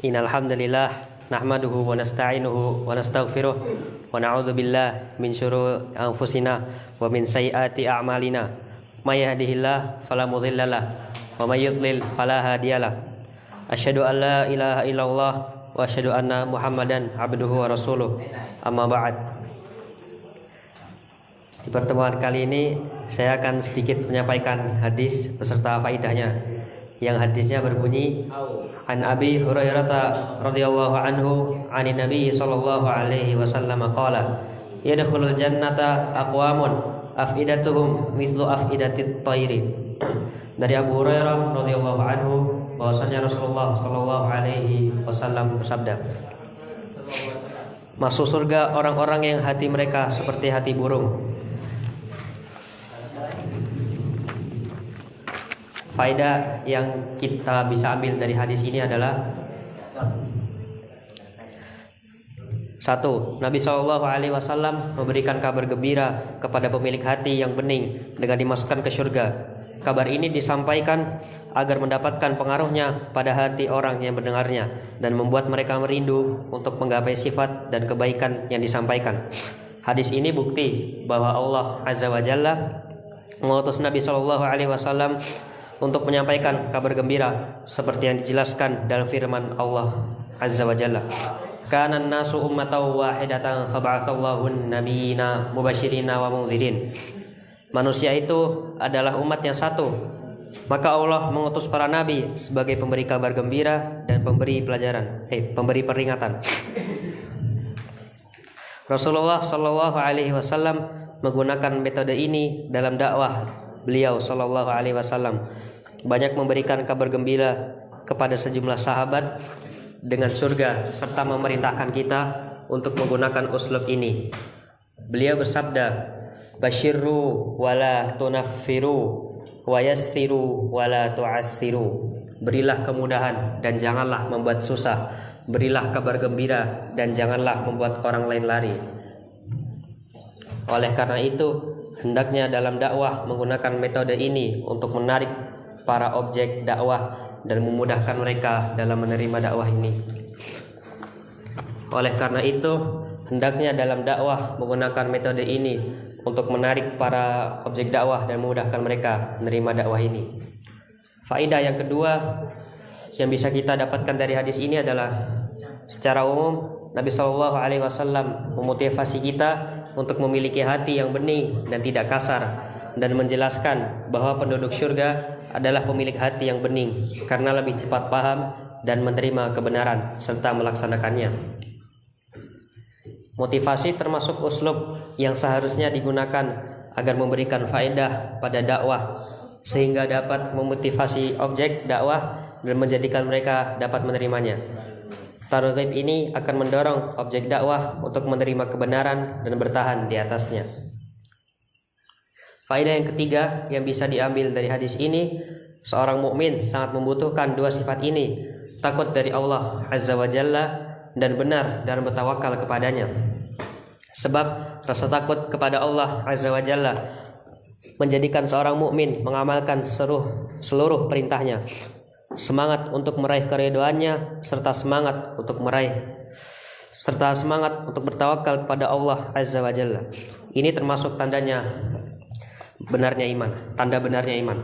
Innal hamdalillah nahmaduhu wa nasta'inuhu wa nastaghfiruh wa na'udzu billahi min syururi anfusina wa min sayyiati a'malina. May yahdihillahu fala mudhillalah wa may yudlil fala hadiyalah. Asyhadu an la ilaha illallah wa asyhadu anna Muhammadan abduhu wa rasuluh. Amma ba'd. Di pertemuan kali ini saya akan sedikit menyampaikan hadis beserta faidahnya. Yang hadisnya berbunyi, An Abi Hurairah radhiyallahu anhu, anin Nabi sallallahu alaihi wasallam qala, yadkhulul jannata aqwamun afidatuhum mithlu afidatit thairi. Dari Abu Hurairah radhiyallahu anhu bahwasanya Rasulullah sallallahu alaihi wasallam bersabda, masuk surga orang-orang yang hati mereka seperti hati burung. Faedah yang kita bisa ambil dari hadis ini adalah: 1. Nabi SAW memberikan kabar gembira kepada pemilik hati yang bening dengan dimasukkan ke surga. Kabar ini disampaikan agar mendapatkan pengaruhnya pada hati orang yang mendengarnya dan membuat mereka merindu untuk menggapai sifat dan kebaikan yang disampaikan. Hadis ini bukti bahwa Allah Azza wa Jalla mengutus Nabi SAW untuk menyampaikan kabar gembira seperti yang dijelaskan dalam firman Allah Azza wa Jalla. Kana an-nasu ummatan wahidatan fab'atsallahu an-nabiyina mubasyirina wa mundzirin. Manusia itu adalah umat yang satu, maka Allah mengutus para nabi sebagai pemberi kabar gembira dan pemberi pemberi peringatan. Rasulullah sallallahu alaihi wasallam menggunakan metode ini dalam dakwah beliau sallallahu alaihi wasallam, banyak memberikan kabar gembira kepada sejumlah sahabat dengan surga serta memerintahkan kita untuk menggunakan uslub ini. Beliau bersabda, basyirru wala tunaffiru wa yassiru wala tu'assiru. Berilah kemudahan dan janganlah membuat susah. Berilah kabar gembira dan janganlah membuat orang lain lari. Oleh karena itu, hendaknya dalam dakwah menggunakan metode ini untuk menarik para objek dakwah dan memudahkan mereka dalam menerima dakwah ini. Oleh karena itu, hendaknya dalam dakwah menggunakan metode ini untuk menarik para objek dakwah dan memudahkan mereka menerima dakwah ini. Faedah yang kedua yang bisa kita dapatkan dari hadis ini adalah, secara umum Nabi SAW memotivasi kita untuk memiliki hati yang bening dan tidak kasar, dan menjelaskan bahwa penduduk surga adalah pemilik hati yang bening karena lebih cepat paham dan menerima kebenaran serta melaksanakannya. Motivasi termasuk uslub yang seharusnya digunakan agar memberikan faedah pada dakwah sehingga dapat memotivasi objek dakwah dan menjadikan mereka dapat menerimanya. Targhib ini akan mendorong objek dakwah untuk menerima kebenaran dan bertahan di atasnya. Faedah yang ketiga yang bisa diambil dari hadis ini, seorang mukmin sangat membutuhkan dua sifat ini, takut dari Allah Azza wa Jalla dan benar dalam bertawakal kepadanya. Sebab rasa takut kepada Allah Azza wa Jalla menjadikan seorang mukmin mengamalkan seluruh perintahnya, semangat untuk meraih keridhaannya serta semangat untuk bertawakal kepada Allah Azza wa Jalla. Ini termasuk tanda benarnya iman.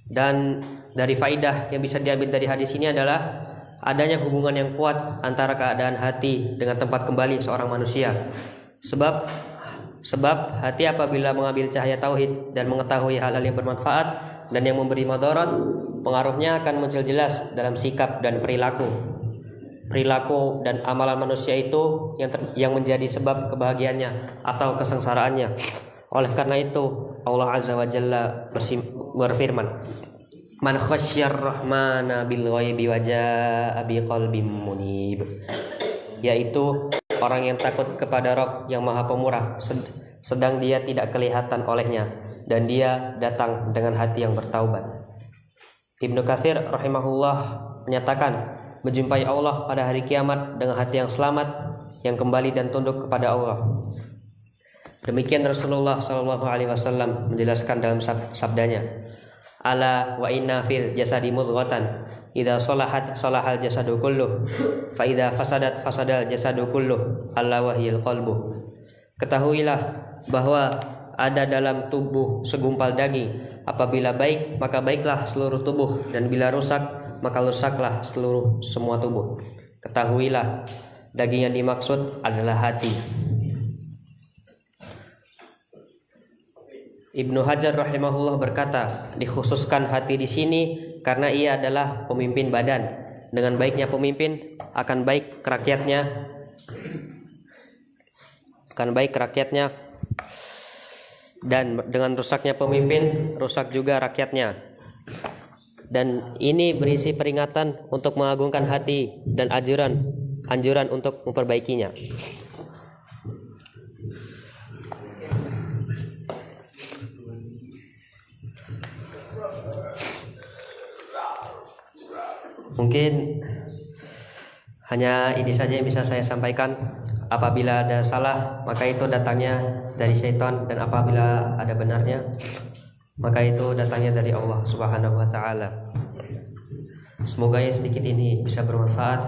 Dan dari faidah yang bisa diambil dari hadis ini adalah adanya hubungan yang kuat antara keadaan hati dengan tempat kembali seorang manusia. Sebab hati apabila mengambil cahaya tauhid dan mengetahui hal-hal yang bermanfaat dan yang memberi madarat, pengaruhnya akan muncul jelas dalam sikap dan perilaku dan amalan manusia itu yang menjadi sebab kebahagiaannya atau kesengsaraannya. Oleh karena itu, Allah Azza wa Jalla berfirman, man khasyar rahmana bil ghaibi wa jaa biqalbin munib, yaitu orang yang takut kepada Rabb yang Maha Pemurah sedang dia tidak kelihatan olehnya dan dia datang dengan hati yang bertaubat. Ibnu Katsir rahimahullah menyatakan, menjumpai Allah pada hari kiamat dengan hati yang selamat, yang kembali dan tunduk kepada Allah. Demikian Rasulullah Shallallahu Alaihi Wasallam menjelaskan dalam sabdanya, ala wa inna fil jasadi mudghatan idza salahat salahal jasadu kulluh fa idza fasadat fasadal jasadu kulluh alla wahiyal qalbu. Ketahuilah bahwa ada dalam tubuh segumpal daging, apabila baik maka baiklah seluruh tubuh, dan bila rusak maka rusaklah semua tubuh. Ketahuilah daging yang dimaksud adalah hati. Ibnu Hajar rahimahullah berkata, dikhususkan hati di sini karena ia adalah pemimpin badan. Dengan baiknya pemimpin akan baik rakyatnya, dan dengan rusaknya pemimpin rusak juga rakyatnya. Dan ini berisi peringatan untuk mengagungkan hati dan anjuran untuk memperbaikinya. Mungkin hanya ini saja yang bisa saya sampaikan. Apabila ada salah maka itu datangnya dari syaitan, dan apabila ada benarnya maka itu datangnya dari Allah Subhanahu wa taala. Semoga yang sedikit ini bisa bermanfaat.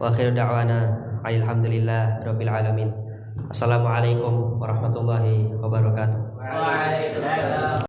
Wa akhiru da'wana alhamdulillah rabbil alamin. Assalamualaikum warahmatullahi wabarakatuh.